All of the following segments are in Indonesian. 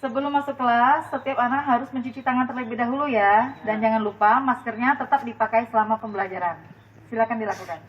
Sebelum masuk kelas, setiap anak harus mencuci tangan terlebih dahulu ya. Dan jangan lupa maskernya tetap dipakai selama pembelajaran. Silakan dilakukan.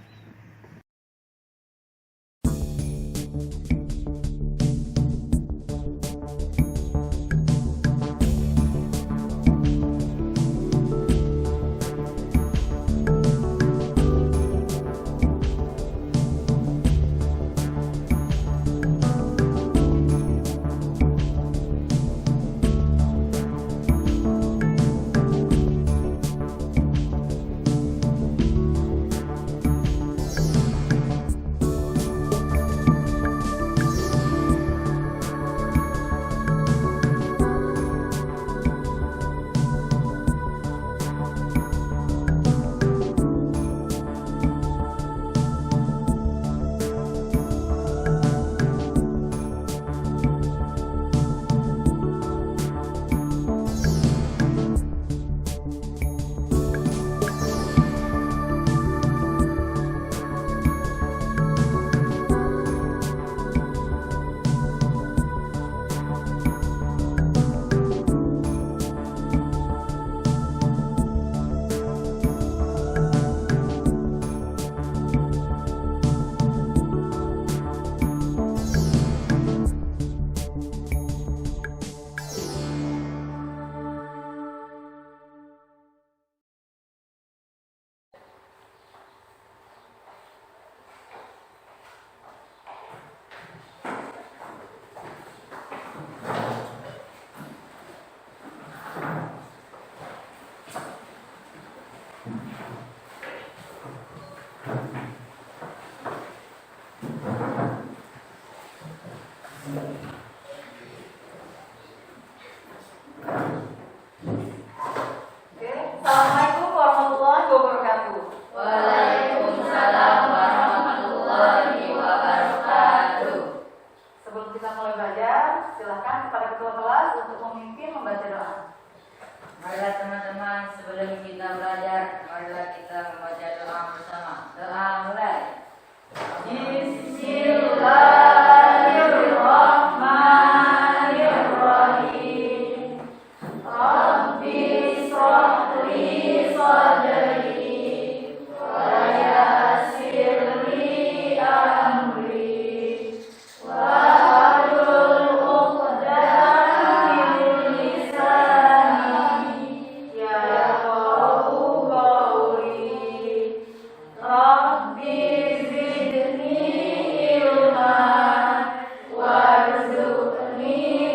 Assalamualaikum warahmatullahi wabarakatuh. Waalaikumsalam warahmatullahi wabarakatuh. Sebelum kita mulai belajar, silakan kepada ketua kelas untuk memimpin membaca doa. Marilah teman-teman, sebelum kita belajar, marilah kita membaca doa bersama. Doa mulai. Bismillahirrahmanirrahim. Rabbi shrah li sadri wa yassir li amri wahlul 'uqdatam min lisani yafqahu qawli. Rabbi zidni ilman warzuqni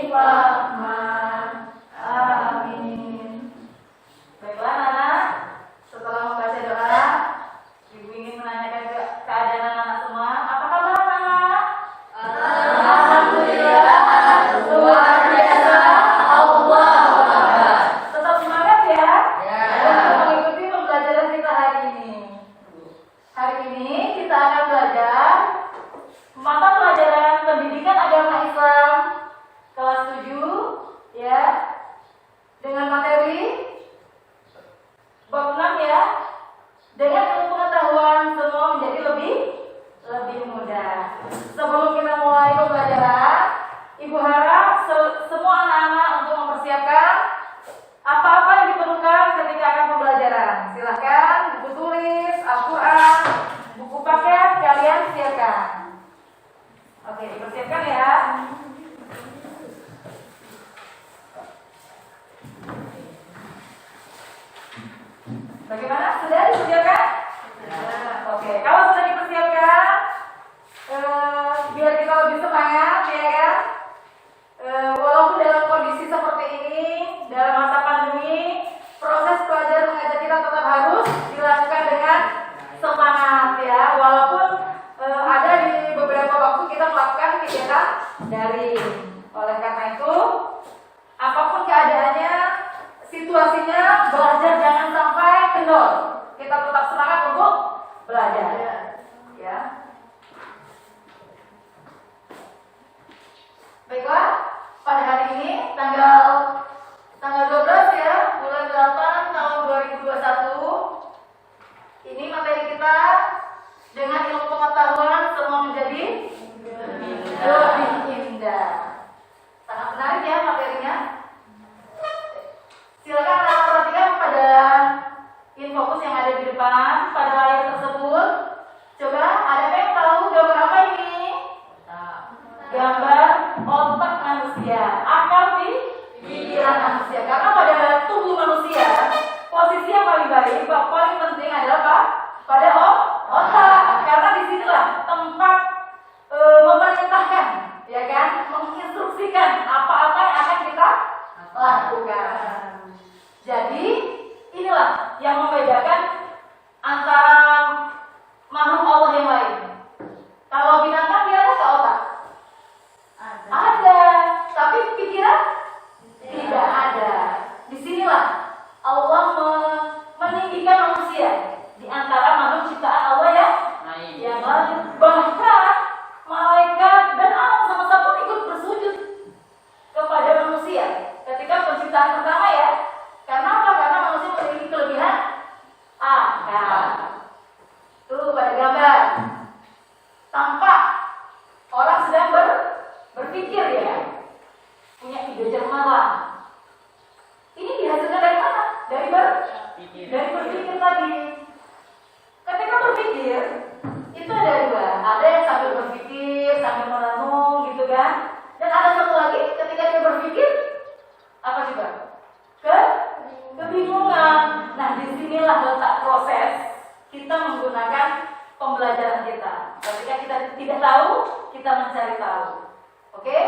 fahman. Amin. Baiklah anak, setelah membaca doa, ibu ingin menanyakan keadaan anak semua. Apa kabar anak? Alhamdulillah, luar biasa. Allahu Akbar. Tetap semangat ya Ya. untuk mengikuti pembelajaran kita hari ini. Hari ini kita akan belajar mata pelajaran pendidikan agama Islam kelas 7 ya, dengan materi bab 6 ya, dengan ilmu pengetahuan semua menjadi lebih mudah. Sebelum kita mulai pembelajaran, ibu harap semua anak-anak untuk mempersiapkan apa-apa yang diperlukan ketika akan pembelajaran. Silahkan buku tulis, Al-Quran, buku paket kalian siapkan. Oke, dipersiapkan ya. Bagaimana? Sudah dipersiapkan? Oke, kalau sudah dipersiapkan, biar kita lebih semangat ya kan. Walaupun dalam kondisi seperti ini, dalam masa pandemi, proses belajar mengajar kita tetap harus dilakukan dengan semangat ya. Walaupun ada di beberapa waktu kita melakukan kegiatan daring. Oleh karena itu, apapun keadaannya, situasinya, belajar jangan sampai kendor. Kita tetap semangat untuk belajar. pikiran manusia. Karena pada tubuh manusia, posisi yang paling baik, paling penting adalah apa? Pada otak. Karena disinilah tempat memerintahkan, ya kan, menginstruksikan apa-apa yang akan kita lakukan. Jadi inilah yang membedakan antara makhluk Allah yang lain. Kalau binatang dia ada ke otak? Ada, tapi pikiran tidak ada. Disinilah Allah meninggikan manusia di antara makhluk ciptaan Allah ya yang lain. Bahkan malaikat dan alam semesta pun ikut bersujud kepada manusia ketika penciptaan pertama ya. Karena apa? Karena manusia memiliki kelebihan akal. Tuh pada gambar tampak orang sedang berpikir ya, punya ide cemerlang. Ini dihasilkan dari mana? Dari berpikir tadi. Ketika berpikir itu ada dua, ada yang sambil berpikir, sambil merenung gitu kan, dan ada satu lagi ketika dia berpikir apa juga? Kebingungan. Nah disinilah letak proses kita menggunakan pembelajaran kita. Ketika kita tidak tahu, kita mencari tahu. Oke?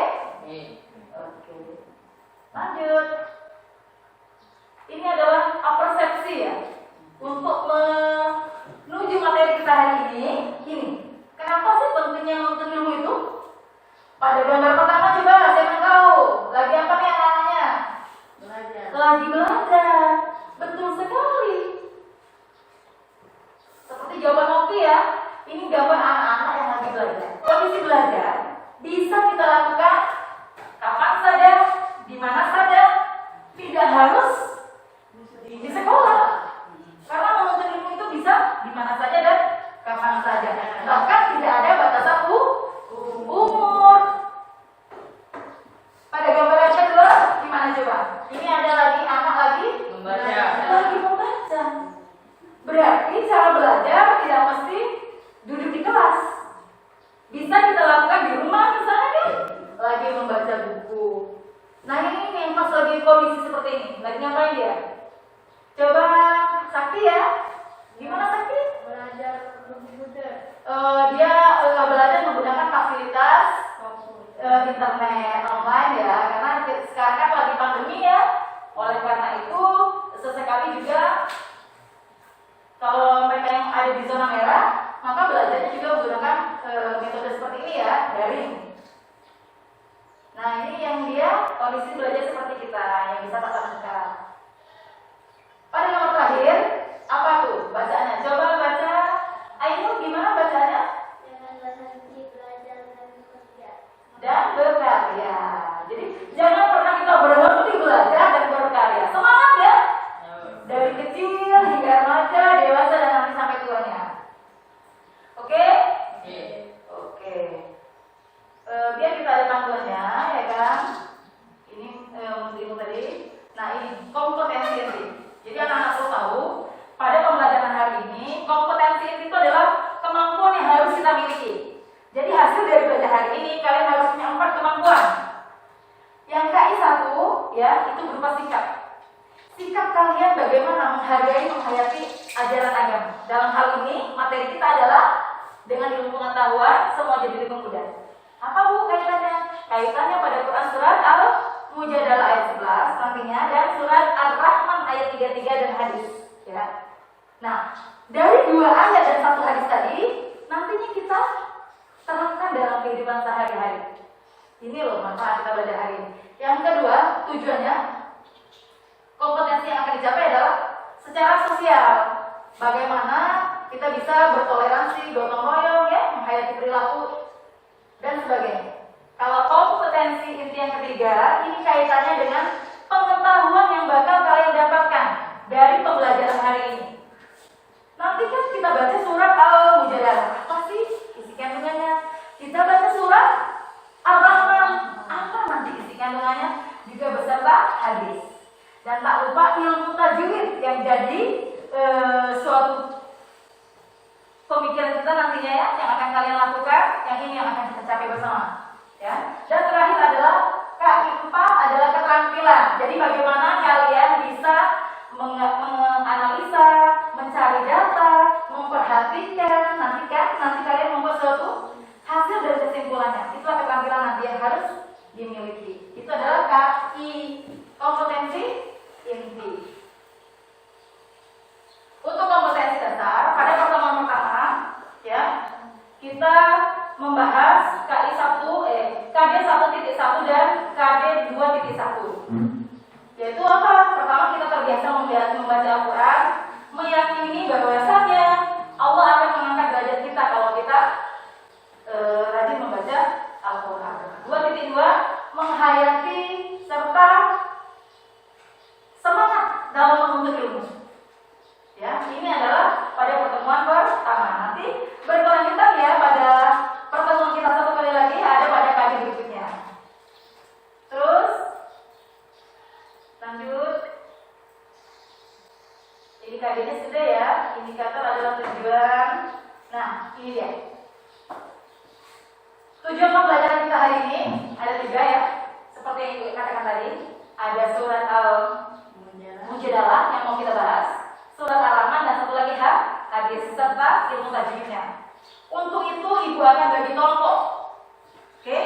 Oke. Lanjut. Ini adalah persepsi ya. Untuk menuju materi kita hari ini, kenapa sih pentingnya menuntut ilmu itu? Pada gambar pertama coba saya tahu. Lagi apa nih anak-anaknya? Belajar. Lagi belajar. Betul sekali. Seperti jawaban Oki ya. Ini gambar anak-anak yang lagi belajar. Kondisi belajar bisa kita lakukan kapan saja, di mana saja, tidak harus di sekolah. Karena menuntut ilmu itu bisa di mana saja dan kapan saja. Bahkan tidak ada batasan umur. Pada gambar yang kedua, gimana coba? Ini ada lagi anak lagi membaca. Berarti cara belajar tidak mesti duduk di kelas. Bisa kita lakukan di rumah misalnya kan, lagi membaca buku. Nah ini nih pas lagi kondisi seperti ini, lagi ngapain dia? Coba Sakti ya, gimana Sakti? Belajar komputer. Dia belajar menggunakan fasilitas internet online ya, karena sekarang kan lagi pandemi ya. Oleh karena itu sesekali juga kalau mereka yang ada di zona merah, maka belajarnya juga menggunakan metode seperti ini ya, daring. Nah ini yang dia kondisi belajar seperti kita, yang bisa tatap muka. Pada nomor terakhir, apa tuh bacaannya? Coba baca, Ainul gimana bacanya? Jangan berhenti belajar dan bekerja. Dan berkarya. Jadi jangan pernah kita berhenti belajar dan berkarya. Semangat ya! Dari kecil hingga remaja, dewasa dan nanti sampai tuanya. Oke? Oke. Biar kita ada panduannya, ya kan? Ini ilmu tadi. Nah ini kompetensi inti. Jadi anak-anak perlu tahu pada pembelajaran hari ini kompetensi inti itu adalah kemampuan yang harus kita miliki. Jadi hasil dari belajar hari ini kalian harus punya 4 kemampuan. Yang KI1 ya itu berupa sikap. Sikap kalian bagaimana menghargai, menghayati ajaran agama. Dalam hal ini materi kita adalah dengan ilmu pengetahuan semua jadi lebih mudah. Apa bu kaitannya? Kaitannya pada Quran surat Al-Mujadalah ayat 11 nantinya dan surat Ar-Rahman ayat 33 dan hadis. Ya. Nah dari 2 ayat dan 1 hadis tadi nantinya kita terapkan dalam kehidupan sehari-hari. Ini loh manfaat kita belajar hari ini. Yang kedua tujuannya kompetensi yang akan dicapai adalah secara sosial. Bagaimana kita bisa bertoleransi, gotong royong ya, menghayati perilaku dan sebagainya. Kalau kompetensi inti yang ketiga, ini kaitannya dengan pengetahuan yang bakal kalian dapatkan dari pembelajaran hari ini. Nanti kan kita baca surat Al-Mujadalah, apa sih isi kandungannya? Kita baca surat Ar-Rahman, apa nanti isi kandungannya? Juga beserta hadis. Dan tak lupa ilmu tajwid yang jadi suatu pemikiran kita nantinya ya, yang akan kalian lakukan, yang ini yang akan kita capai bersama. Ya. Dan terakhir adalah KI keempat adalah keterampilan. Jadi bagaimana kalian bisa menganalisa, mencari data, memperhatikan, nanti kalian membuat suatu hasil dari kesimpulannya. Itulah keterampilan nanti yang harus dimiliki. Itu adalah KI, kompetensi inti. Untuk kompetensi dasar, pada pertemuan pertama, ya, kita membahas KD 1.1 dan KD 2.1. Yaitu apa? Pertama, kita terbiasa membaca Al-Quran, meyakini bahwasanya Allah akan mengangkat derajat kita kalau kita rajin membaca Al-Quran. 2.2, menghayati serta semangat dalam menuntut ilmu. Ya, ini adalah pada pertemuan pertama. Nanti berkelanjutan ya pada pertemuan kita satu kali lagi ada pada kali berikutnya. Terus lanjut. Ini KD-nya sudah ya. Indikator adalah tujuan. Nah, ini dia. Tujuan pembelajaran kita hari ini ada 3 ya. Seperti yang Ibu katakan tadi, ada surat Al-Mujadalah yang mau kita bahas, surat Al-Rahman, dan satu lagi hadis serta ilmu tajwidnya. Untuk itu Ibu akan bagi kelompok. Oke?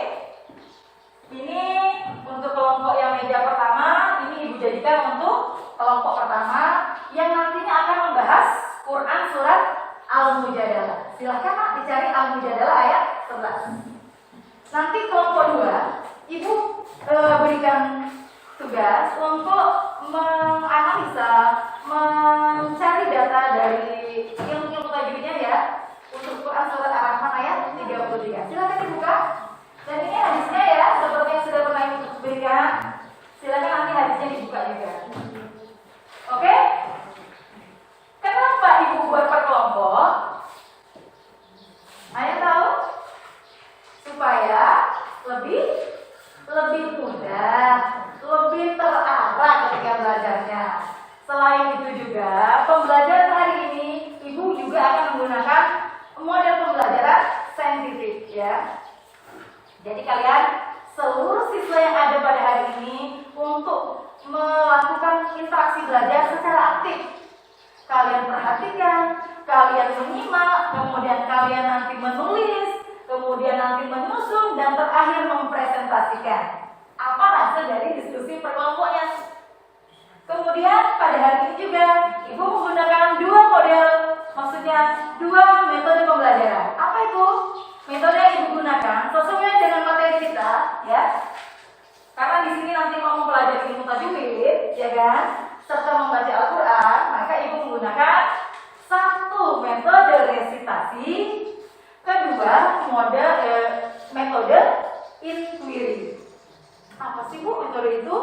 Ini untuk kelompok yang meja pertama, ini Ibu jadikan untuk kelompok pertama yang nantinya akan membahas Quran surat Al-Mujadalah. Silahkan Pak dicari Al-Mujadalah ayat 11. Nanti kelompok 2, Ibu berikan tugas untuk menganalisa, mencari data dari ilmu tajwidnya ya, untuk Quran surat Ar-Rahman ayat 33. Silakan dibuka. Dan ini hadisnya ya, seperti yang sudah pernah Ibu berikan. Silakan nanti hadisnya dibuka juga. Oke? Kenapa Ibu buat per kelompok? Ayo tahu? Supaya lebih mudah, lebih terarah ketika belajarnya. Selain itu juga, pembelajaran hari ini Ibu juga akan menggunakan model pembelajaran saintifik ya. Jadi kalian seluruh siswa yang ada pada hari ini untuk melakukan interaksi belajar secara aktif. Kalian perhatikan, kalian menyimak, kemudian kalian nanti menulis, kemudian nanti menyusun, dan terakhir mempresentasikan apa hasil dari diskusi perkelompoknya. Kemudian pada hari ini juga Ibu menggunakan 2 model, maksudnya 2 metode pembelajaran. Apa itu? Metode yang Ibu gunakan sesuai dengan materi kita, ya. Karena di sini nanti mau mempelajari ilmu tajwid, ya kan, serta membaca Al-Quran, maka Ibu menggunakan 1 metode resitasi, kedua metode inquiry. Apa sih Bu metode itu?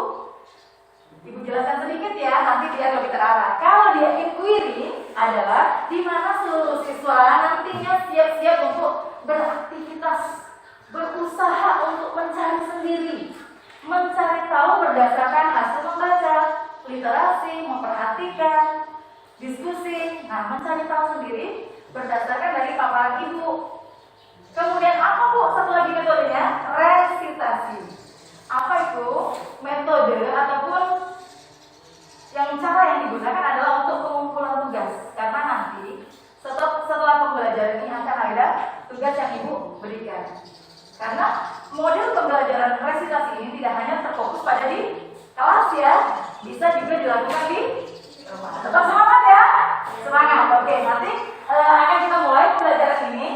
Ibu jelaskan sedikit ya, nanti biar lebih terarah. Kalau dia inquiry adalah di mana seluruh siswa nantinya siap-siap untuk beraktivitas, berusaha untuk mencari sendiri, mencari tahu berdasarkan hasil membaca, literasi, memperhatikan, diskusi. Nah, mencari tahu sendiri berdasarkan dari paparan Ibu. Kemudian apa Bu? Satu lagi metodenya, resitasi. Apa itu? Metode ataupun yang cara yang digunakan adalah untuk pengumpulan tugas. Karena nanti setelah pembelajaran ini akan ada tugas yang Ibu berikan. Karena model pembelajaran resitasi ini tidak hanya terfokus pada di kelas ya, bisa juga dilakukan di rumah. Tetap semangat ya, semangat. Oke, nanti akan kita mulai pembelajaran ini.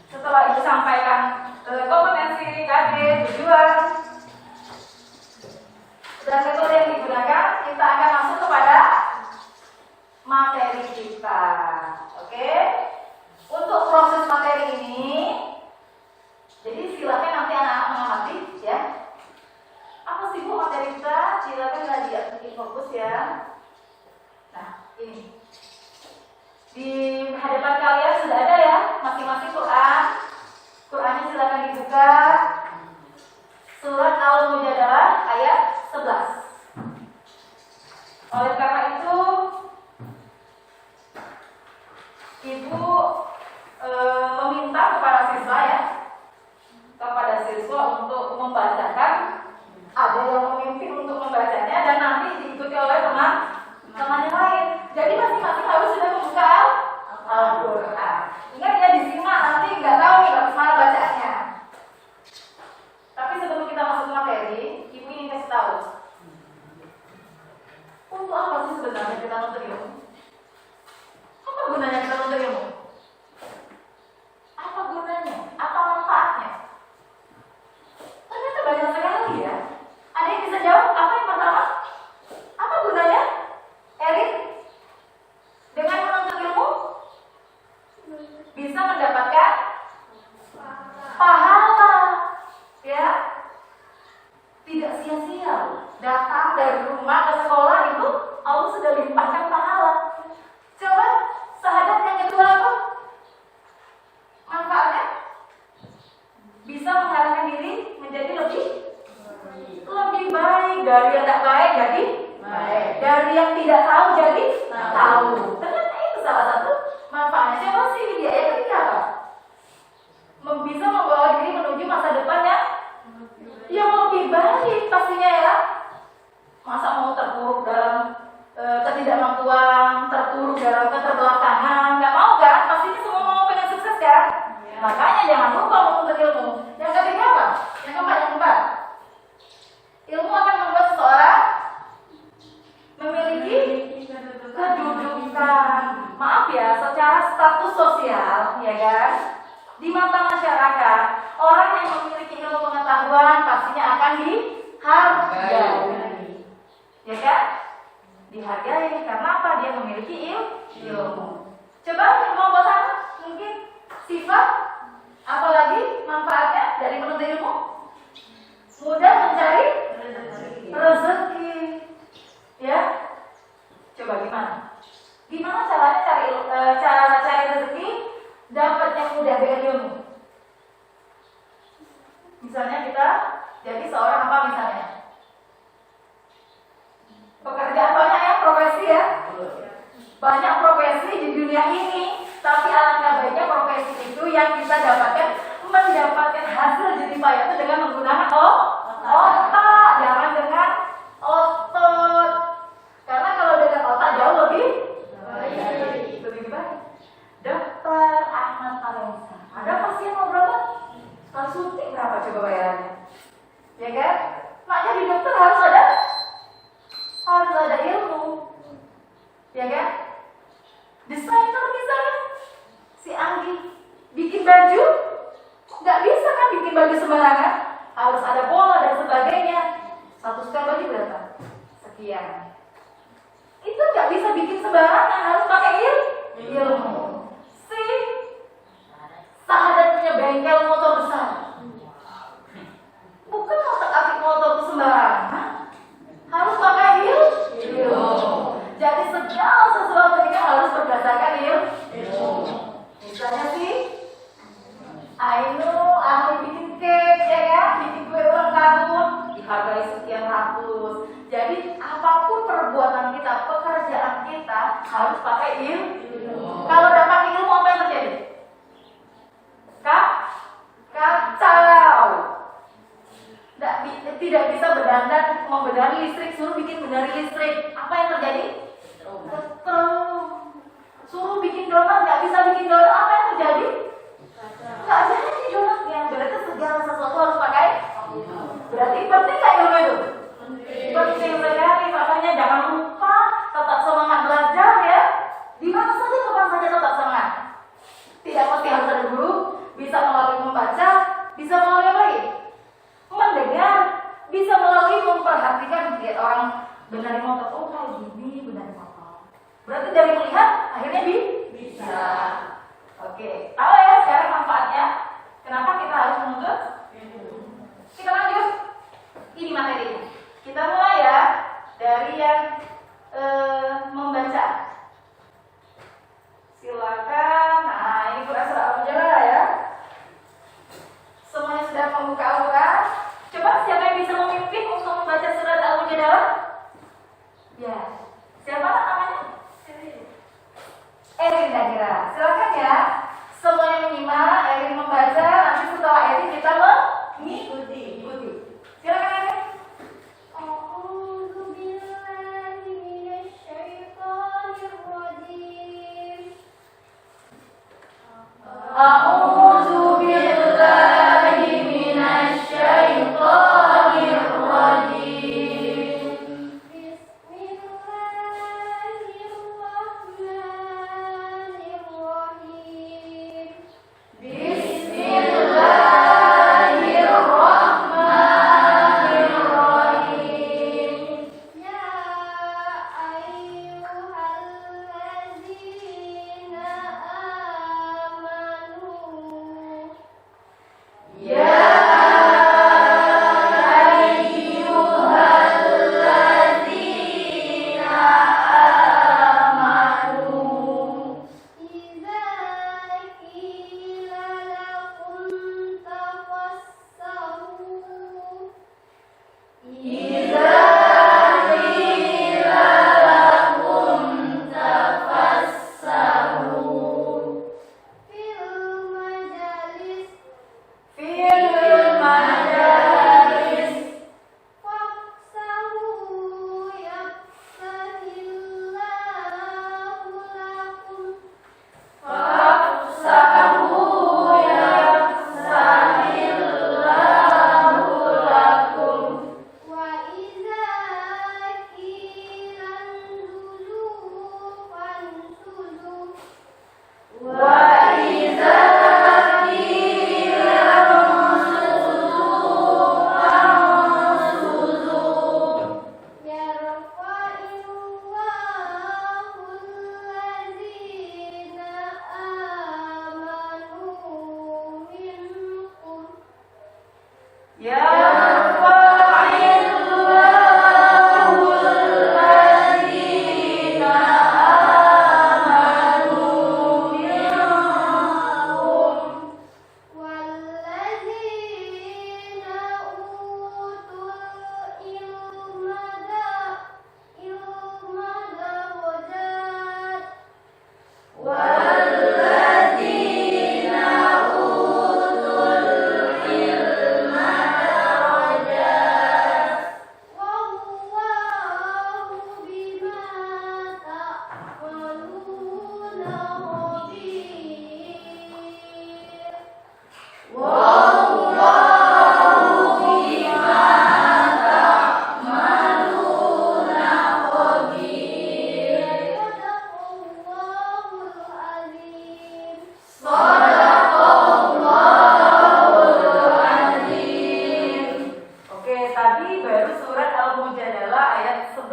Setelah Ibu sampaikan kompetensi, KD, tujuan, dan metode yang digunakan, kita akan masuk kepada materi kita. Oke? Untuk proses materi ini, jadi silakan nanti anak-anak mengamati ya. Apa sih Bu materi kita? Silakan lihat di fokus ya. Nah, ini. Di hadapan kalian sudah ada ya masing-masing Quran. Qurannya silakan dibuka. Surat Al-Mujadalah ayat 11. Oleh karena itu, Ibu meminta kepada siswa untuk membacakan nanti diikuti oleh teman-teman yang lain. Jadi masing-masing harus sudah membuka Al-Quran. Ingat ya, disimak, nanti nggak tahu nih bagaimana bacaannya. Tapi sebelum kita masuk materi, ibu ingin kasih tahu. Untuk apa sih sebenarnya kita menuntut ilmu? Apa gunanya kita menuntut ilmu? Apa gunanya? Apa manfaatnya? Ternyata banyak sekali ya. Ada yang bisa jawab? Apa yang pertama? Apa gunanya? Erin? Dengan menuntut ilmu bisa mendapatkan pahala, ya, tidak sia-sia. Datang dari rumah ke sekolah itu Allah sudah limpahkan pahala. Coba syahadat yang kedua apa? Manfaatnya bisa mengarahkan diri menjadi lebih baik. Dari yang tidak baik jadi baik, dari yang tidak tahu jadi tahu. Ternyata itu salah satu manfaatnya. Coba sih dia yang ketiga apa? Bisa membawa diri menuju masa depan yang lebih baik pastinya ya. Masa mau terpuruk dalam ketidakmampuan, terpuruk dalam keterbelakangan, nggak mau kan? Pastinya semua mau pengen sukses kan? Makanya jangan lupa menuntut ilmu. Yang ketiga apa? Yang keempat. Ilmu akan membuat seseorang memiliki kedudukan. Maaf ya, secara status sosial, ya kan? Di mata masyarakat, orang yang memiliki ilmu pengetahuan pastinya akan dihargai. Ya kan? Dihargai karena apa? Dia memiliki ilmu. Coba mau bosan? Mungkin sifat apalagi manfaatnya dari menuntut ilmu? Mudah mencari rezeki. Ya? Coba gimana? Gimana caranya cari rezeki dapat yang mudah dengan ilmu? Misalnya kita jadi seorang apa misalnya? Pekerjaan banyak ya, profesi ya. Banyak profesi di dunia ini, tapi alangkah baiknya profesi itu yang kita mendapatkan hasil jerih payah itu dengan menggunakan otak, jangan dengan otot. Karena kalau dengan otak jauh lebih baik. Dokter Ahmad Alensa, ada pasien mau berapa? Kalau suntik berapa coba bayarannya? Ya kan? Mak jadi dokter harus ada ilmu, ya kan? Desainer misalnya, si Anggi bikin baju, nggak bisa kan bikin baju sembarangan, harus ada pola dan sebagainya. Satu sekali baju berapa? Sekian. Itu nggak bisa bikin sembarangan, harus pakai ilmu. Si Sahadat punya bengkel motor besar, bukan otak-atik motor itu sembarangan, harus pakai ilmu. Jadi segala sesuatu kita harus berdasarkan ilmu. Misalnya sih Ainu ahli bikin cake, ya kan, bikin kue ulang tahun dihargai sekian ratus. Jadi apapun perbuatan kita, pekerjaan kita harus pakai ilmu. Kalau tidak pakai ilmu apa yang terjadi? Kacau. Tidak bisa membenahi listrik, suruh bikin benahi listrik. Apa yang terjadi? Suruh bikin donat, nggak bisa bikin donat. Apa yang terjadi? Nggak jadi donatnya. Berarti segala sesuatu harus pakai. Berarti penting nggak ilmu itu? Penting sekali. Makanya jangan lupa tetap semangat belajar ya. Di mana saja, kapan saja tetap semangat. Tidak mesti harus ada guru. Bisa melalui membaca, bisa melalui apa lagi? Mendengar, bisa melalui memperhatikan lihat orang benarin motor. Oh kayak gini benarin motor. Berarti dari melihat akhirnya bisa. Oke, tahu ya sekarang manfaatnya. Kenapa kita harus menuntut? Kita lanjut. Ini materinya. Kita mulai ya dari yang membaca. Silakan. Nah ini Quran Surah Al-Mujadah ya. Semuanya sudah membuka Al-Quran. Coba siapa yang bisa memimpin untuk membaca surat Al-Mujadah? Ya, siapa namanya? Erin Danira. Silakan ya. Semuanya menyimak, Erin membaca. Nanti setelah Erin kita mengikuti. Silakan Erin. A'udzu billahi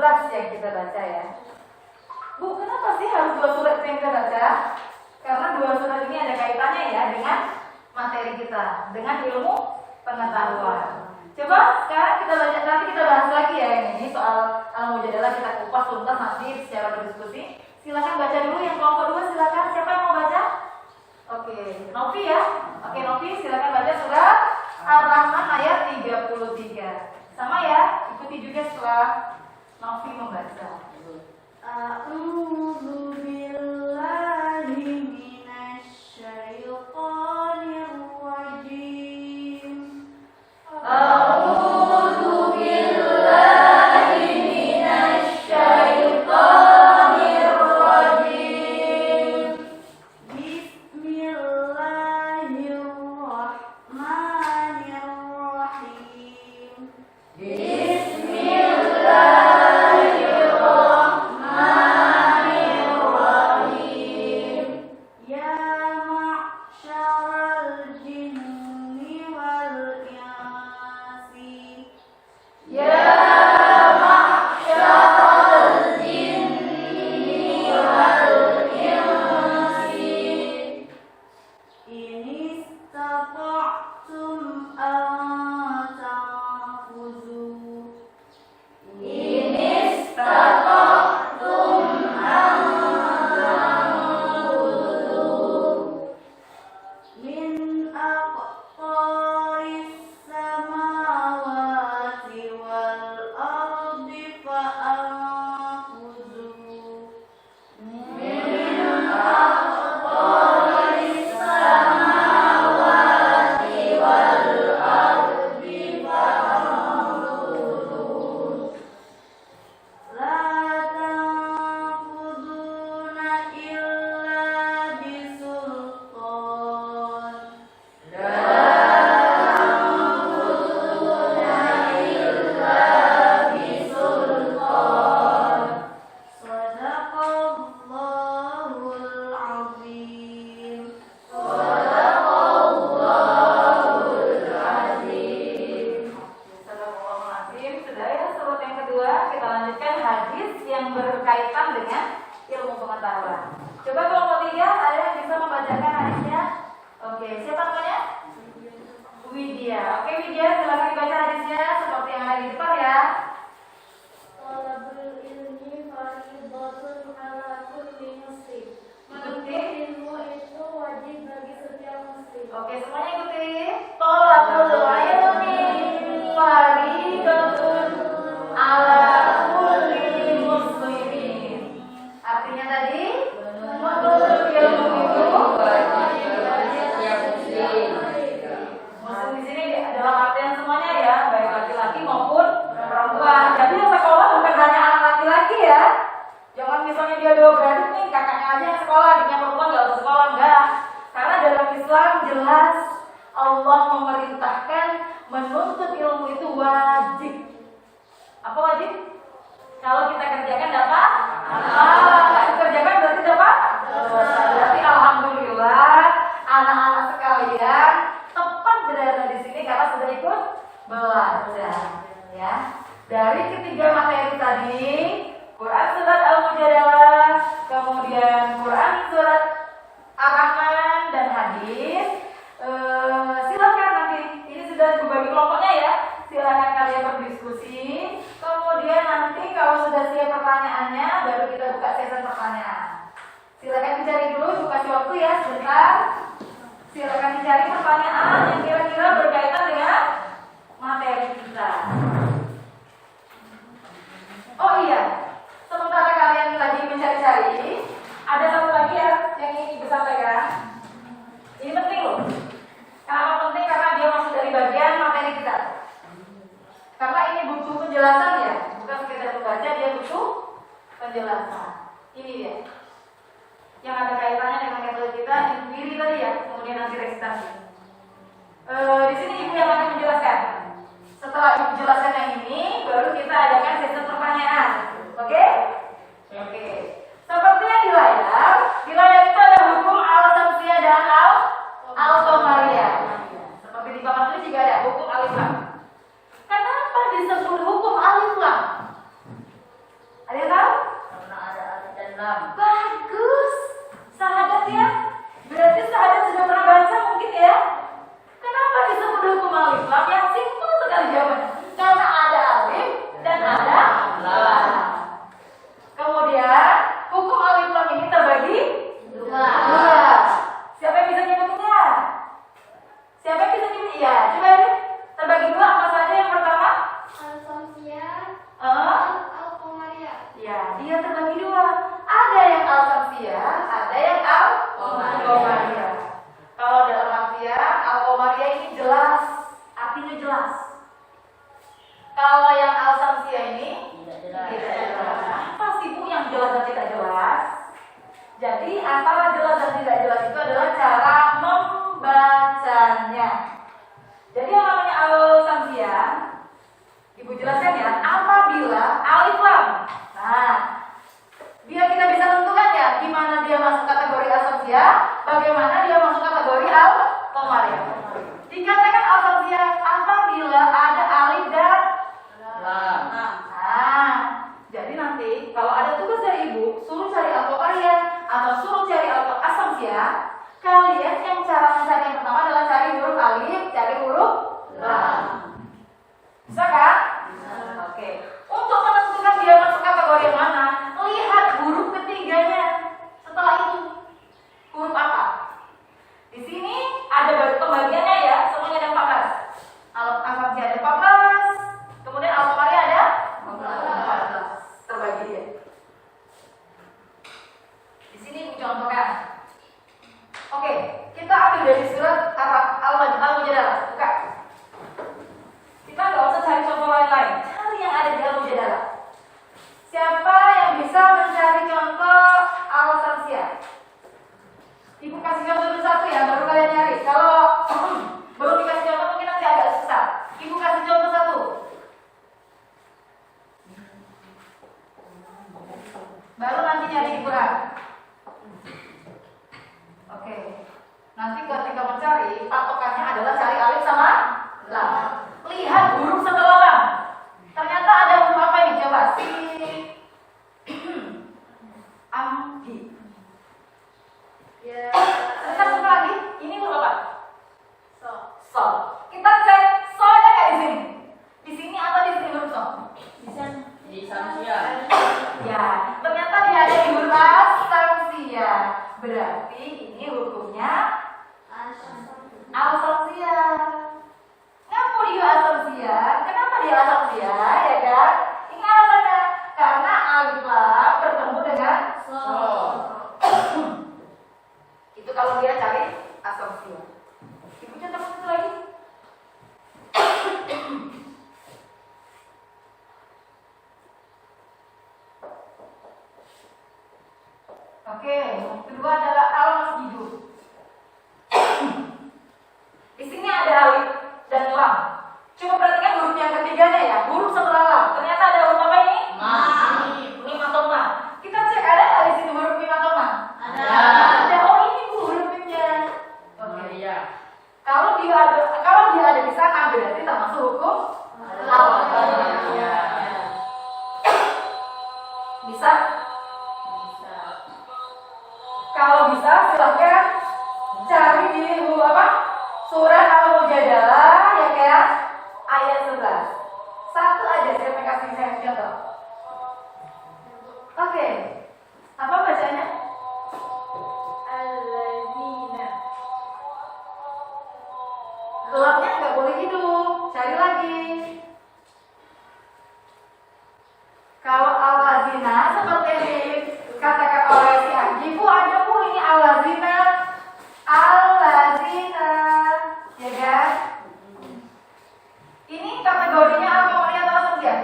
surat yang kita baca ya. Bu, kenapa sih harus 2 surat yang kita baca? Karena 2 surat ini ada kaitannya ya dengan materi kita, dengan ilmu pengetahuan. Coba sekarang kita baca, nanti kita bahas lagi ya ini soal Al-Mujadalah, kita kupas tuntas nanti secara berdiskusi. Silakan baca dulu yang kelompok 2, silakan. Siapa yang mau baca? Oke, Novi ya. Oke, Novi silakan baca surat Ar-Rahman ayat 33. Sama ya, ikuti juga setelah Novi membaca. A'udzu billahi minasyaitonir rajim. A'udzu billahi minasyaitonir rajim. Bismillahirrahmanirrahim. Bismillahirrahmanirrahim. Ya ma'syaral jinni wal insi. Ya ma'syaral jinni wal insi. In istata'tum an tanfuzu In istata'tum an tanfuzu min aqtaris samawati wal ardi fa'anfuzu. min aqtaris samawati wal ardi fa'anfuzu. La tanfuduna illa bisultan. Shadaqallahul azim. Astagfirullahaladzim. Sudah ya, surat yang kedua. Kita lanjutkan hadis yang berkaitan dengan ilmu pengetahuan. Coba kelompok 3 ada yang bisa membacakan hadisnya? Oke, siapa namanya? Widya. Oke Widya, silakan dibaca hadisnya seperti yang ada di depan ya. Talabul ilmi fardhatun ala kulli muslim. Menuntut ilmu itu wajib bagi setiap muslim. Oke, semuanya ikuti. Tolabul ilmi fardhatun ala kulli muslimin. Artinya tadi menuntut ilmu itu muslim di sini dalam artian semuanya ya, baik laki-laki maupun perempuan. Jadi yang sekolah bukan hanya anak laki-laki ya. Jangan misalnya dia 2 beradik nih, kakaknya aja yang sekolah, adiknya perempuan nggak usah sekolah, enggak. Karena dalam Islam jelas Allah memerintahkan menuntut ilmu itu wajib. Apa wajib? Kalau kita kerjakan dapat nggak dikerjakan berarti dapat dosa. Berarti alhamdulillah anak-anak sekalian tepat berada di sini karena sudah ikut belajar ya. Dari ketiga materi tadi, Quran surat Al-Mujadalah, kemudian Quran surat Ar-Rahman dan hadis. Silakan nanti ini sudah dibagi kelompoknya ya. Silakan kalian berdiskusi. Kemudian nanti kalau sudah siap pertanyaannya, baru kita buka sesi pertanyaan. Silakan dicari dulu, ibu kasih waktu ya sebentar. Silakan dicari pertanyaan yang kira-kira berkaitan dengan materi kita. Oh iya, sementara kalian lagi mencari-cari, ada satu lagi ya yang ingin ibu sampaikan. Ini penting loh. Kenapa penting? Karena dia masuk dari bagian materi kita. Karena ini butuh penjelasan ya, bukan sekedar membaca, dia butuh penjelasan. Ini dia. Yang ada kaitannya dengan metode kita, inquiri tadi ya, kemudian nanti resitasi. Di sini ibu yang akan menjelaskan. Setelah ibu jelaskan yang ini, baru kita adakan sesi pertanyaan. Oke? Oke. Seperti yang di layar itu ada hukum al-samsiyah dan al-qamariyah. Seperti di papan itu juga ada hukum alif lam. Kenapa disebut hukum alif lam? Islam. Bagus. Sahadat ya. Berarti sahadat sudah pernah baca mungkin ya. Kenapa disebut hukum al-Islam? Yang simpel sekali jawabannya. Karena ada alif dan ada lam. Kemudian hukum al-Islam ini terbagi dua. Siapa yang bisa nyebutinnya? Siapa yang bisa nyebutin? Iya, coba ya. Terbagi dua apa saja? Yang pertama? Al-Samsiyah, Eh? Al-Qamariyah. Ya, dia terbagi dua. Ada yang al-Samsiyah, ada yang al-Qamariyah. Kalau dalam Samsiyah, al-Qamariyah ini jelas, artinya jelas. Kalau yang al-Samsiyah ini Tidak jelas. tidak jelas. Apa sih Bu yang jelas dan tidak jelas? Jadi antara jelas dan tidak jelas itu adalah cara membacanya. Jadi yang namanya al-Samsiyah, Ibu jelaskan ya, apabila alif lam. Nah, biar kita bisa tentukan ya, di mana dia masuk kategori al-Samsiyah, bagaimana dia masuk kategori al-Qamariyah. Dikatakan al-Samsiyah apabila ada alif dan Lam. Nah, jadi nanti kalau ada tugas dari Ibu, suruh cari al-Qamariyah atau suruh cari al-Samsiyah, kalian yang cara mencari yang pertama adalah cari huruf alif, cari huruf lam. Bisa kan? Oke. Untuk menentukan dia masuk kategori yang mana, lihat huruf ketiganya. Setelah itu, huruf apa? Di sini ada pembagiannya ya, semuanya ada 14. Al-Samsiyah ada 14, kemudian Al-Qamariyah ada 14. Terbagi dia. Di sini Ibu contohkan. Oke, kita ambil dari surat apa? Al-Mujadalah. Buka. Kita nggak usah cari contoh lain-lain. Cari yang ada di Al-Mujadalah. Siapa yang bisa mencari contoh Al-Samsiyah? Ibu kasih contoh dulu satu ya, baru kalian nyari. Kalau belum dikasih contoh mungkin nanti agak susah. Ibu kasih contoh satu. Baru nanti nyari di Quran. Oke. Nanti ketika mencari, patokannya adalah cari alif sama lam. Lihat huruf setelah lam. Ternyata ada huruf apa ini? Coba. Si Ambi. Ya. Kita buka lagi. Ini huruf apa? So. So. Kita cek so ada nggak di sini? Di sini atau di sini huruf so? Di Samsiyah. Ya, ternyata dia ada di huruf Samsiyah. Berarti ini hukumnya Al-Samsiyah. Kenapa dia Al-Samsiyah? Kenapa dia Al-Samsiyah? Ya kan? Ini alasannya karena alif lam bertemu dengan So. itu kalau dia cari Al-Samsiyah. Ibu contoh satu lagi. Oke, yang kedua adalah al-masjidu. Di sini ada alif dan lam. Coba perhatikan huruf yang ketiganya ya, huruf setelah lam. Ternyata ada huruf apa ini? Mim atau ma. Kita cek ada nggak di sini huruf mim atau ma? Ada. Oh ini Bu huruf mimnya. Oke. Iya. Kalau dia ada di sana berarti termasuk hukum al-Qamariyah. Bisa? Kalau bisa silahkan cari di apa? Surat Al-Mujadalah ya kan? Ayat 11. Satu aja saya kasih contoh. Oke. Apa bacanya? Alladzina. Lamnya nggak boleh hidup. Cari lagi. Kalau al-lazina seperti yang dikatakan oleh si Anji, Bu ada Bu ini al-lazina, ya kan? Ini kategorinya Al-Qamariyah atau Samsiyah?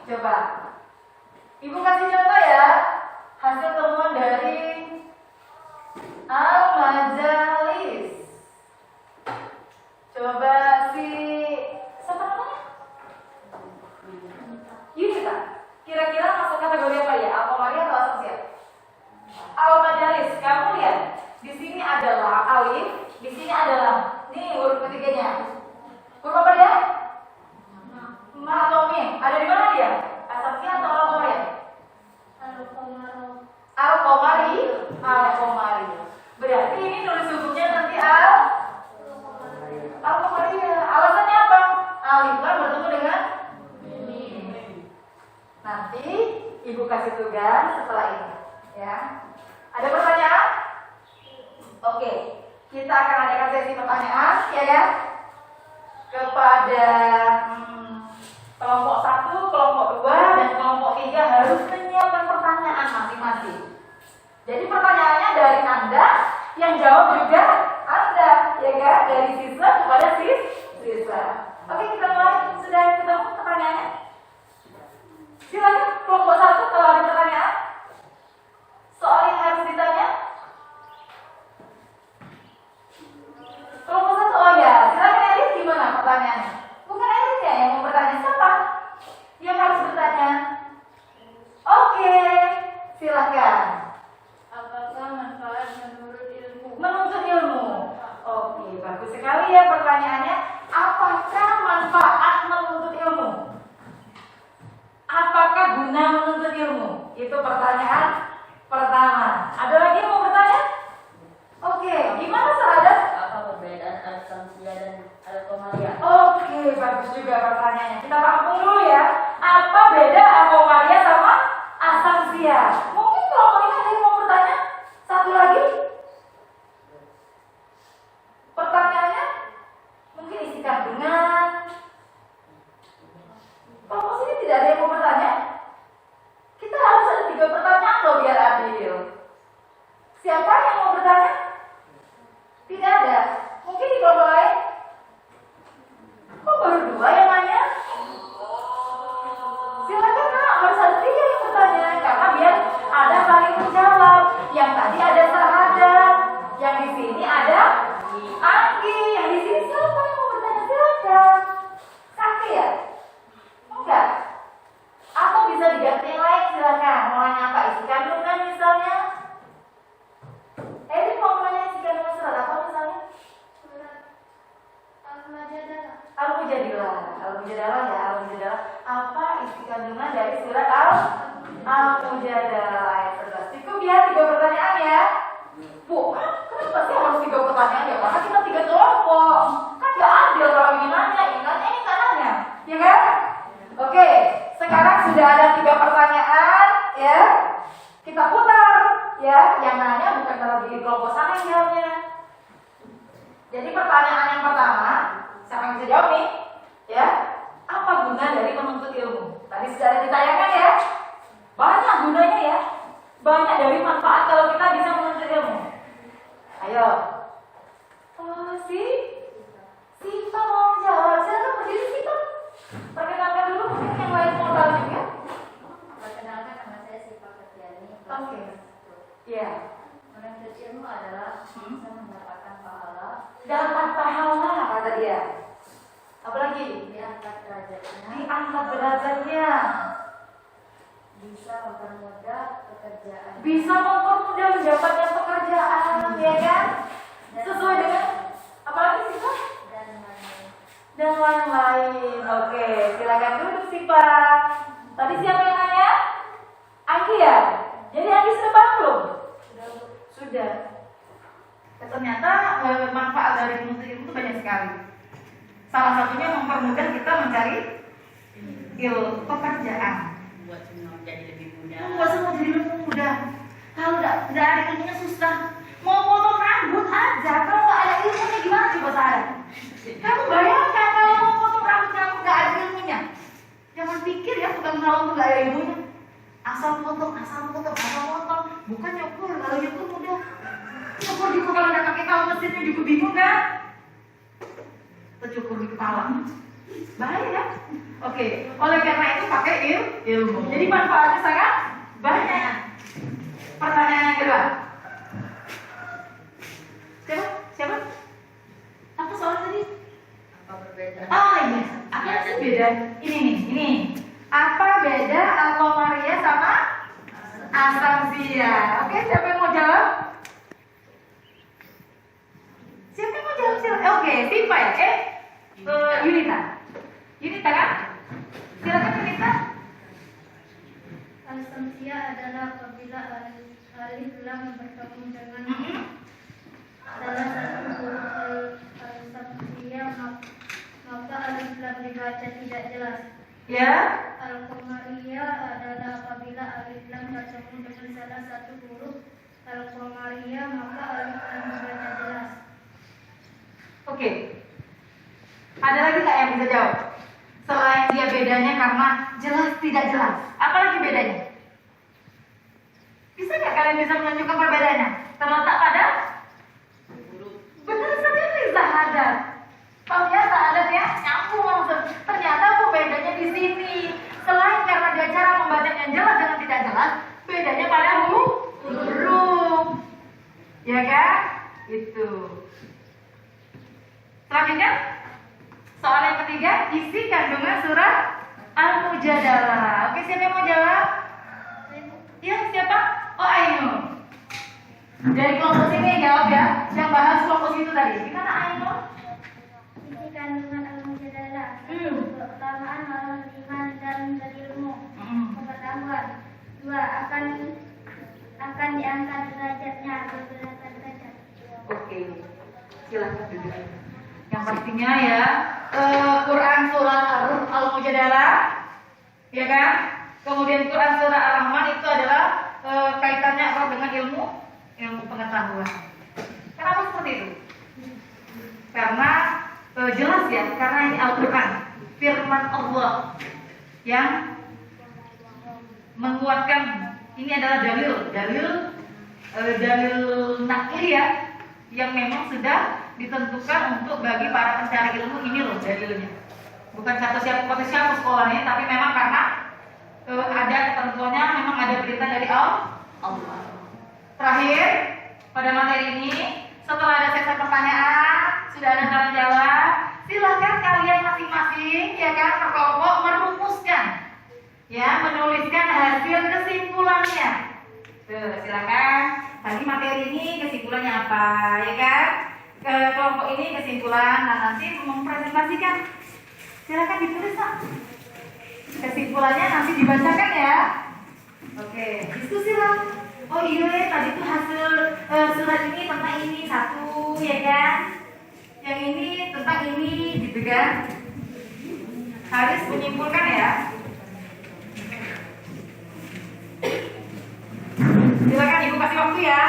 Coba. Ibu kasih contoh ya. Hasil temuan dari Al-Majalis. Coba siapa namanya? Yunita. Kira-kira masuk kategori apa ya? Al-Qamariyah atau Asosial? Al-Majalis. Kamu lihat. Di sini adalah alif. Di sini adalah. Nih huruf ketiganya. Huruf apa dia? Ma atau mim? Ada di mana dia? Asosial atau Al-Qamariyah? Al-Qamari. Berarti ini tulis hukumnya nanti Al-Qamariyah. Alasannya apa? Alif lam bertemu dengan mim. Nanti ibu kasih tugas setelah ini, ya. Ada pertanyaan? Oke, kita akan adakan sesi pertanyaan, ya. Kepada kelompok 1, kelompok 2, dan kelompok 3 harus menyiapkan pertanyaan masing-masing. Jadi pertanyaannya dari Anda, yang jawab juga Anda, ya kan? Dari siswa kepada siswa. Oke, kita mulai. Sudah ketemu pertanyaannya? Silakan kelompok 1 kalau ada pertanyaan. Soal yang harus ditanya. Kelompok 1, oh ya, silakan Erin, gimana pertanyaannya? Bukan Erin ya yang mau bertanya, siapa yang harus bertanya? Oke, silakan. Apakah manfaat menurut ilmu? Menuntut ilmu. Oke, bagus sekali ya pertanyaannya. Apakah manfaat menuntut ilmu? Apakah guna menuntut ilmu? Itu pertanyaan pertama. Ada lagi yang mau bertanya? Oke, gimana Sahadat? Apa perbedaan Al-Samsiyah dan Al-Qamariyah? Oke, bagus juga pertanyaannya. Kita rangkum dulu ya. Apa beda Al-Qamariyah sama As-Samsiyah? Mungkin kelompok ini ada yang mau bertanya? Satu lagi? Pertanyaannya mungkin isi kandungan. Kelompok sini tidak ada yang mau bertanya? Kita harus ada 3 pertanyaan loh biar adil. Siapa yang mau bertanya? Tidak ada. Mungkin di kelompok lain? Kok baru 2 yang nanya? Silakan Kak, harus ada 3 yang bertanya karena biar ada saling menjawab. Yang tadi ada Sahadat, yang di sini ada Anggi, yang di sini siapa yang mau bertanya? Silakan. Sakti ya? Enggak. Atau bisa diganti yang lain, silakan. Mau nanya apa? Isi kandungan misalnya? Erin mau nanya isi kandungan surat apa misalnya? Al-Mujadalah ya, Al-Mujadalah. Apa isi kandungan dari surat Al-Mujadalah ayat 11? Cukup ya 3 pertanyaan ya. Bu, kenapa sih harus 3 pertanyaan ya? Karena kita 3 kelompok. Kan gak adil kalau ini nanya, ini nanya. Ya kan? Oke, sekarang sudah ada 3 pertanyaan ya. Kita putar ya. Yang nanya bukan kalau di kelompok sana yang jawabnya. Jadi pertanyaan yang pertama, siapa yang bisa jawab nih? Ya, apa guna dari menuntut ilmu? Tadi sudah ada ditayangkan ya. Banyak gunanya ya. Banyak dari manfaat kalau kita bisa menuntut ilmu. Ayo. Oh, Sipa mau jawab. Silakan berdiri Sipa. Perkenalkan dulu mungkin yang lain mau tahu juga. Perkenalkan, nama saya Sipa Ketiani. Oke. Iya. Menuntut ilmu adalah bisa mendapatkan pahala, Dapat pahala kata dia. Apalagi? diangkat derajatnya, Diangkat derajatnya. bisa mempermudah pekerjaan, Bisa mempermudah mendapatkan pekerjaan, ya kan? Sesuai dengan apalagi sih Pak? Dan lain-lain. Oke, silakan duduk sih Pak. Tadi siapa yang nanya? Anggi ya? Jadi Anggi sudah paham belum? Sudah. Ternyata manfaat dari menuntut ilmu itu banyak sekali. Salah satunya mempermudah kita mencari pekerjaan. membuat semua menjadi lebih mudah. Membuat semua jadi lebih mudah. Kalau tidak ada ilmunya susah. Mau potong rambut aja, kalau nggak ada ilmunya gimana coba saya? Kamu bayangkan kalau mau potong rambut kamu nggak ada ilmunya. Jangan pikir ya tukang rambut nggak ada ilmunya. Asal potong. Bukan nyukur, kalau nyukur mudah. Nyukur kalau nggak pakai kaos mesinnya juga bingung kan? Tercukur di kepala. Bahaya ya? Oke, oleh karena itu pakai ilmu. Jadi manfaatnya sangat banyak. Pertanyaan yang kedua. Siapa? Apa soal tadi? Apa perbedaan? Oh iya, apa sih beda? Ini. Apa beda Alfa Maria sama Asamsia? Oke, siapa yang mau jawab? Siapa yang mau jawab? Silakan. Oke, Viva ya? Yunita kan? Silakan Yunita. Asamsia adalah apabila alif lam bertemu dengan salah satu huruf al-samsia, maka alif lam dibaca tidak jelas. Ya. Al-Qamaria adalah apabila alif lam bertemu dengan salah satu huruf Al-Qamaria, maka alif lam dibaca jelas. Oke. Ada lagi nggak yang bisa jawab? Selain dia bedanya karena jelas tidak jelas, apa lagi bedanya? Bisa nggak kalian bisa menunjukkan perbedaannya? Terletak pada? Benar saja bisa ada. Ternyata ada ya nyambung langsung. Ternyata bedanya di sini. Selain karena dia cara membacanya jelas dengan tidak jelas, bedanya pada huruf. Ya kan? Itu. Selanjutnya, soal yang ketiga, isi kandungan surat Al-Mujadalah. Oke, siapa yang mau jawab? Ya, siapa? Oh, Ainul. Dari kelompok sini jawab ya. Yang bahas kelompok itu tadi. Gimana Ainul? Isi kandungan Al-Mujadalah. Keutamaan malam iman dan berilmu. Pengetahuan. 2. Akan diangkat derajatnya beberapa derajat. Oke. Silakan duduk. Yang pastinya ya, Quran surat Al-Mujadalah, ya kan? Kemudian Quran surah Ar-Rahman itu adalah kaitannya erat dengan ilmu pengetahuan. Kenapa seperti itu? Karena jelas ya, karena ini Al-Quran, firman Allah yang menguatkan. Ini adalah dalil nakli ya, yang memang sudah ditentukan untuk bagi para pencari ilmu. Ini loh dalilnya. Bukan siapa sekolahnya, tapi memang karena ada ketentuannya, memang ada perintah dari Allah. Terakhir pada materi ini, setelah ada sesi pertanyaan, sudah ada cara jawab, silahkan kalian masing-masing ya kan berkelompok merumuskan, ya menuliskan hasil kesimpulannya. Tuh, silakan. Tadi materi ini kesimpulannya apa, ya kan? Kelompok ini kesimpulan, nah nanti mempresentasikan. Silakan ditulis Pak. Kesimpulannya nanti dibacakan ya. Oke, diskusi lah. Oh iya, tadi tuh hasil surat ini tentang ini satu, ya kan? Yang ini tentang ini, gitu kan? Harus menyimpulkan ya. Silakan Ibu kasih waktu ya.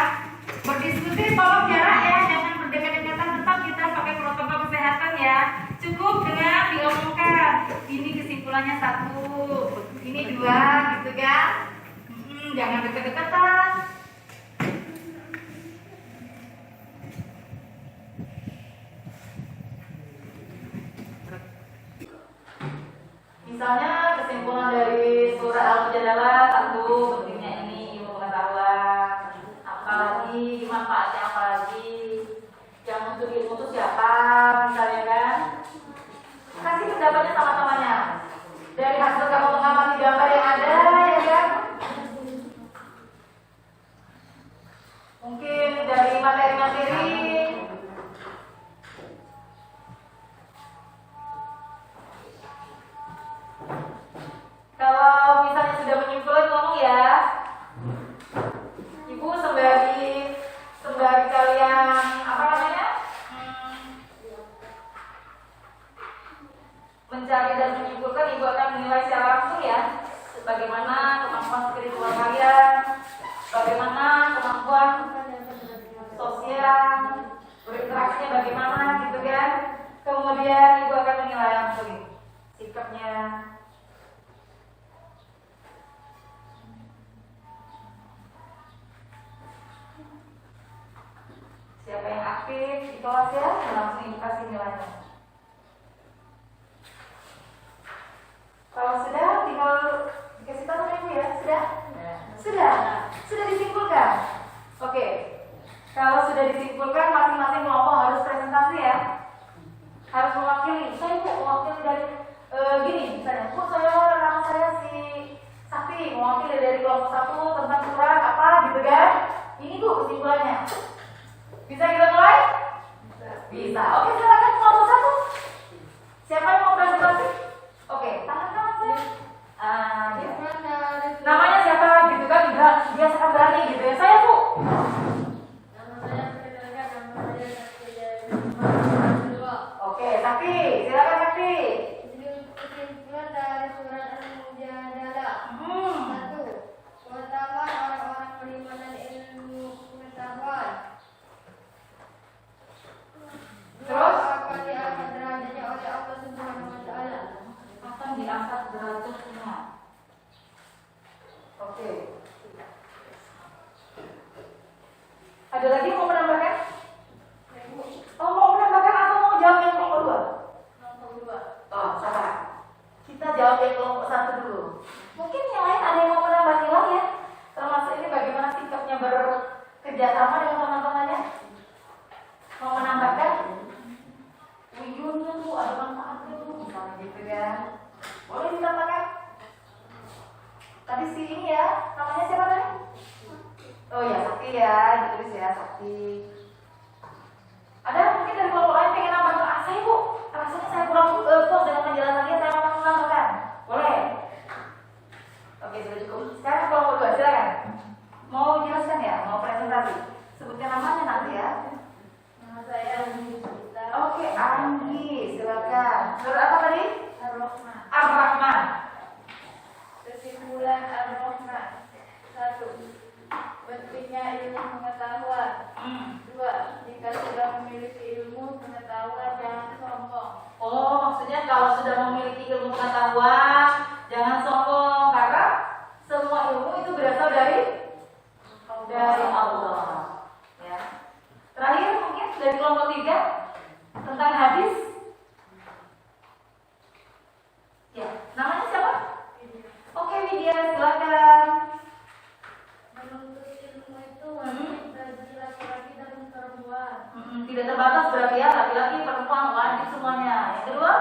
Berdiskusi tolong jarak ya, jangan berdekat-dekatan, tetap kita pakai protokol kesehatan ya. Cukup dengan diomongkan. Ini kesimpulannya satu, ini dua, gitu kan? Jangan dekat-dekatan. Misalnya kesimpulan dari surah Al-Mujadalah satu, pentingnya ini ilmu pengetahuan. Apalagi manfaatnya, apalagi yang untuk ilmu itu siapa, misalnya kan? Kasih pendapatnya sama-samanya. Dari hasil kamu mengamati gambar yang ada, ya kan? Mungkin dari materi-materi. Kalau misalnya sudah menyimpulkan ngomong ya. Ibu sembari kalian apa namanya? Mencari dan menyimpulkan, Ibu akan menilai secara langsung ya. Bagaimana kemampuan spiritual kalian, bagaimana kemampuan sosial, berinteraksinya bagaimana gitu kan. Kemudian Ibu akan menilai langsung sikapnya. Siapa yang aktif di kelas ya, langsung Ibu kasih nilainya. gini, misalnya, Bu, nama saya si Sakti, mewakili dari kelompok 1 tentang surat apa gitu kan? Ini Bu kesimpulannya. Bisa kita mulai? Bisa. Oke, silakan kelompok 1. Siapa yang mau presentasi? Oke, tangan kanan saya. Ya. Namanya siapa gitu kan? Biasakan berani gitu ya. Saya Bu. Oke, Sakti, silakan Sakti. Kesimpulan dari surat Al-Mujadalah. 1. Keutamaan orang-orang beriman dan ilmu pengetahuan. Terus? Akan diangkat derajatnya oleh Allah Subhanahu wa Ta'ala. Akan diangkat derajatnya. Oke. Ada lagi yang mau menambahkan? Oh, mau menambahkan atau mau jawab yang kelompok 2? Oh, sabar. Kita jawab yang kelompok 1 dulu. Mungkin yang lain ada yang mau menambah nilai ya? Termasuk ini bagaimana sikapnya bekerjasama dengan teman-temannya? Mau menambahkan? Wiyunnya tuh ada manfaatnya tuh, misalnya gitu ya. Boleh ditambahkan? Tadi si ini ya, namanya siapa tadi? Oh ya, Sakti ya, ditulis ya, Sakti. Ada mungkin dari kelompok lain pengen nambah saya Bu, rasanya saya kurang puas dengan penjelasannya, saya mau menambahkan. Boleh? Oke, sudah cukup. Sekarang kelompok 2, silakan. Mau jelaskan ya, mau presentasi. Sebutkan namanya nanti ya. Nama saya Anggi. Oke, Anggi, silakan. Surat apa tadi? Ar-Rahman. Ar-Rahman. Kesimpulan Ar-Rahman. 1. Pentingnya ilmu pengetahuan. 2. Jika sudah memiliki ilmu pengetahuan jangan sombong. Oh, maksudnya kalau sudah memiliki ilmu pengetahuan, jangan sombong karena semua ilmu itu berasal dari Allah. Ya. Terakhir mungkin dari kelompok 3 tentang hadis. Ya, namanya siapa? Oke, Widya, silakan. Menuntut ilmu itu wajib bagi laki-laki dan perempuan. Tidak terbatas berarti ya, laki-laki, perempuan, wajib semuanya. Yang kedua?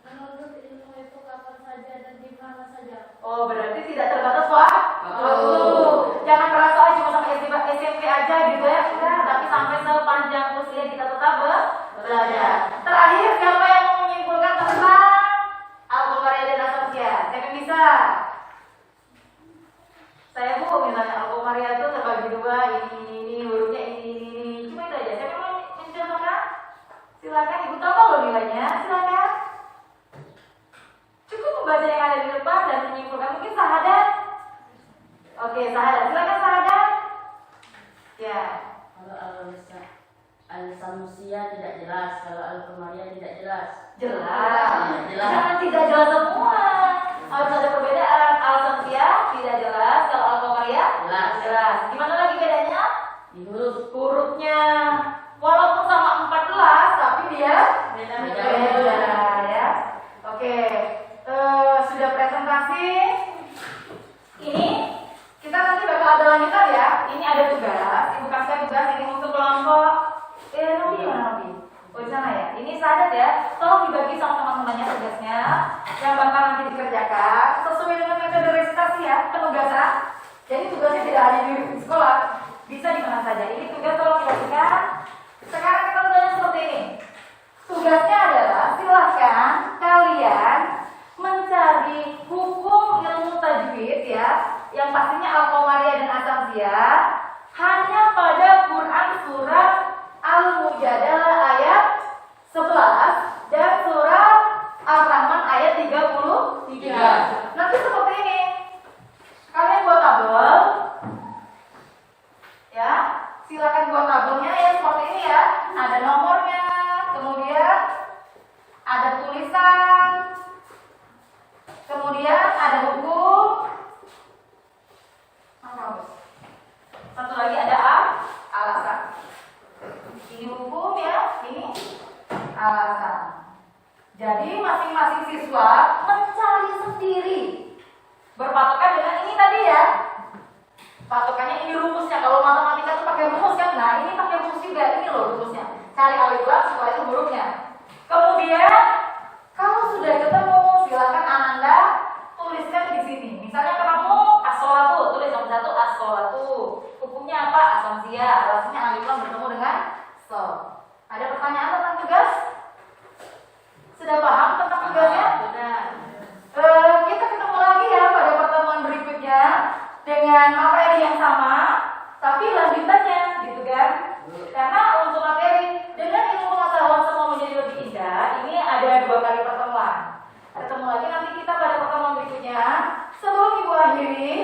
Menuntut ilmu itu kapan saja dan di mana saja. Oh, berarti tidak terbatas Pak? Jangan merasa cuma sampai SMP aja gitu ya, enggak, tapi sampai sepanjang usia kita tetap belajar. Terakhir, siapa yang mau menyimpulkan tentang Al-Qamariyah dan Asasiyah? Siapa yang bisa? Saya Bu, misalnya Al-Qamariyah itu terbagi 2, ini, hurufnya ini. Cuma itu aja. Siapa yang mau mencontohkan? Silakan, Ibu tahu loh nilainya. Silakan. Cukup membaca yang ada di depan dan menyimpulkan. Mungkin sahadat. Oke, sahadat. Silakan sahadat. Ya. Kalau Al-Sanusia tidak jelas, kalau Al-Qamariyah tidak jelas. Jelas. Jelas. Jangan tidak jelas semua. Harus ada perbedaan. Al-Sanusia tidak jelas, kalau Al-Qamariyah Jelas. jelas. Gimana lagi bedanya? Di huruf Hurufnya. Walaupun sama 14, tapi dia beda ya. Oke. Sudah presentasi. Ini kita nanti bakal ada lanjutan ya. Ini ada tugas. Ibu kasih tugas ini untuk kelompok. Nabi mana Nabi? Oh di sana ya. Ini sahadat ya. Tolong dibagi sama teman-temannya tugasnya yang bakal nanti dikerjakan sesuai dengan metode registrasi ya, penugasan. Jadi tugasnya tidak hanya di sekolah, bisa di mana saja. Ini tugas tolong dibagikan. Sekarang kita tanya seperti ini. Tugasnya adalah silahkan kalian mencari hukum ilmu tajwid ya, yang pastinya Al-Qamariyah dan Asasiyah hanya pada Quran surat Al-Mujadalah ayat 11 dan surat Ar-Rahman ayat 33. Nanti seperti ini. Kalian buat tabel. Ya, silakan buat tabelnya ya seperti ini ya. Ada nomornya, kemudian ada tulisan, kemudian ada hukum. Satu lagi ada alasan. Ini hukum ya, ini alasan. Jadi masing-masing siswa mencari sendiri berpatokan dengan ini tadi ya. Patokannya ini rumusnya. Kalau matematika tuh pakai rumus kan? Nah ini pakai rumus juga. Ini loh rumusnya. Cari alif lam, setelah itu hurufnya. Kemudian kalau sudah ketemu, silakan yang sama, tapi lanjutannya, gitu kan? Karena untuk materi dengan ilmu pengetahuan semua menjadi lebih indah, ini ada 2 kali pertemuan. Ketemu lagi nanti kita pada pertemuan berikutnya. Sebelum ibu akhiri,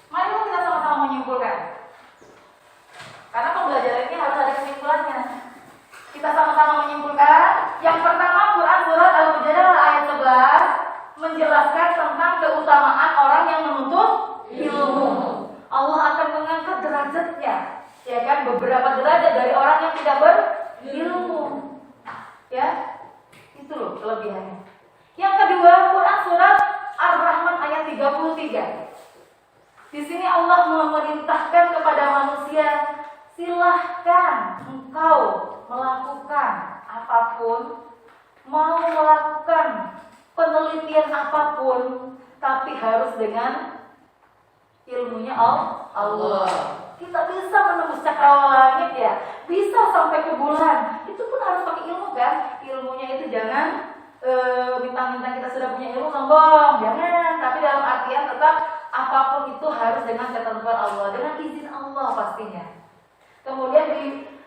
mari kita sama-sama menyimpulkan. Karena pembelajaran ini harus ada kesimpulannya. Kita sama-sama menyimpulkan. Yang pertama, Quran surat Al-Mujadalah ayat 11 menjelaskan tentang keutamaan orang yang menuntut ilmu. Allah akan mengangkat derajatnya, ya kan, beberapa derajat dari orang yang tidak berilmu. Ya, itu loh kelebihannya. Yang kedua, Quran surat Ar-Rahman ayat 33. Di sini Allah memerintahkan kepada manusia, silahkan engkau melakukan apapun, mau melakukan penelitian apapun, tapi harus dengan ilmunya Allah. Kita bisa menembus cakrawala langit ya, bisa sampai ke bulan, itu pun harus pakai ilmu kan. Ilmunya itu jangan minta-minta kita sudah punya ilmu sombong, jangan. Tapi dalam artian tetap apapun itu harus dengan ketentuan Allah, dengan izin Allah pastinya. Kemudian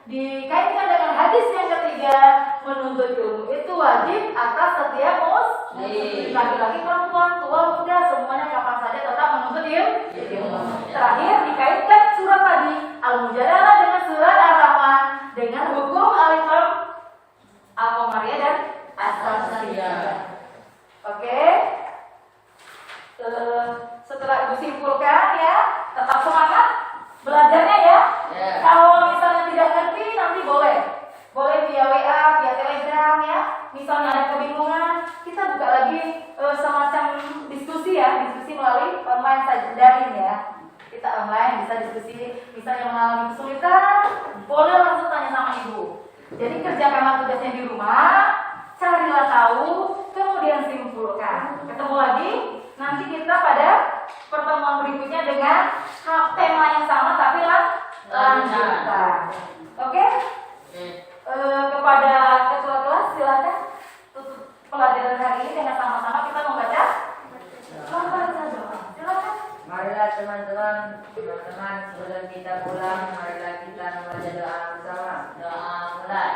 dikaitkan dengan hadis yang ketiga, menuntut ilmu itu wajib atas setiap muslim, laki-laki, perempuan, tua, muda, semuanya kapan saja tetap menuntut ilmu. Terakhir dikaitkan surat tadi Al-Mujadalah dengan surat Ar-Rahman dengan hukum Al-Imam Al-Qamariyah dan As-Salasiyah. Oke. Setelah ibu simpulkan ya, tetap semangat belajarnya ya. Kalau misalnya tidak ngerti nanti boleh via WA, via Telegram ya. Misalnya ada kebingungan, kita buka lagi semacam diskusi ya, diskusi melalui online saja, daring ya. Kita online bisa diskusi, misalnya mengalami kesulitan, boleh langsung tanya sama ibu. Jadi kerjakanlah tugasnya di rumah, carilah tahu, kemudian simpulkan. Ketemu lagi nanti kita pada pertemuan berikutnya dengan tema yang sama tapi lanjutan. Oke? Kepada ketua kelas silakan tutup pelajaran hari ini dengan sama-sama kita membaca doa. Silakan. Marilah teman-teman sebelum kita pulang, marilah kita membaca doa bersama. Doa mulai.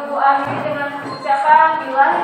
Ibu akhiri dengan ucapan billahi